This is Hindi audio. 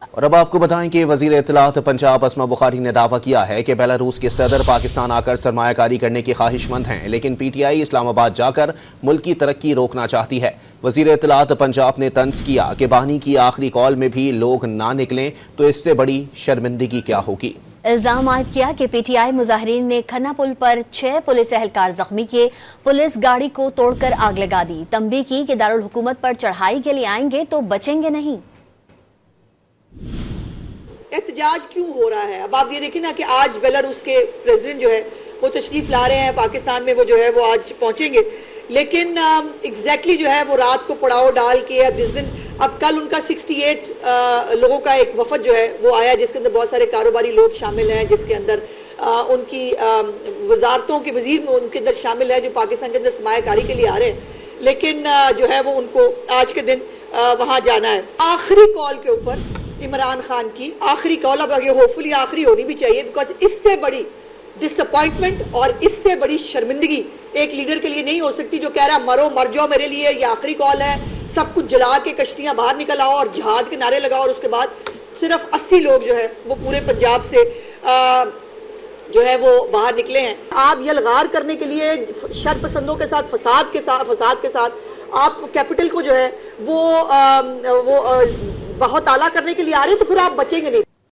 और अब आपको बताएं कि वजीर इत्तलात पंजाब अस्मा बुखारी ने दावा किया है कि बेलारूस के सदर पाकिस्तान आकर सरमायाकारी करने की ख्वाहिशमंद हैं, लेकिन PTI इस्लामाबाद जाकर मुल्क की तरक्की रोकना चाहती है। वजीर इत्तलात पंजाब ने तंज किया कि बानी की आखिरी कॉल में भी लोग ना निकलें तो इससे बड़ी शर्मिंदगी क्या होगी। इल्जाम आयद किया कि PTI मुजाहिरीन ने खन्ना पुल पर 6 पुलिस एहलकार जख्मी किए, पुलिस गाड़ी को तोड़कर आग लगा दी। तंबीह की कि दारुल हुकूमत पर चढ़ाई के लिए आएंगे तो बचेंगे नहीं। एहतजाज क्यों हो रहा है? अब आप ये देखिए ना कि आज बेलारूस के प्रेसिडेंट जो है वो तशरीफ ला रहे हैं पाकिस्तान में, वो जो है वो आज पहुंचेंगे, लेकिन एग्जैक्टली जो है वो रात को पड़ाव डाल के अब कल उनका 68 लोगों का एक वफद जो है वो आया, जिसके अंदर बहुत सारे कारोबारी लोग शामिल हैं, जिसके अंदर उनकी वजारतों के वजीर में उनके अंदर शामिल है जो पाकिस्तान के अंदर सरमायाकारी के लिए आ रहे हैं, लेकिन जो है वो उनको आज के दिन वहाँ जाना है। आखिरी कॉल के ऊपर इमरान खान की आखिरी कॉल, अब ये होपफुली आखिरी होनी भी चाहिए, बिकॉज इससे बड़ी डिसअपॉइंटमेंट और इससे बड़ी शर्मिंदगी एक लीडर के लिए नहीं हो सकती जो कह रहा मरो मर जाओ मेरे लिए, ये आखिरी कॉल है, सब कुछ जला के कश्तियां बाहर निकल आओ और जहाद के नारे लगाओ, और उसके बाद सिर्फ 80 लोग जो है वो पूरे पंजाब से जो है वो बाहर निकले हैं। आप यलगार करने के लिए शर पसंदों के साथ फसाद के साथ आप कैपिटल को जो है वो बहुत आला करने के लिए आ रहे हैं, तो फिर आप बचेंगे नहीं।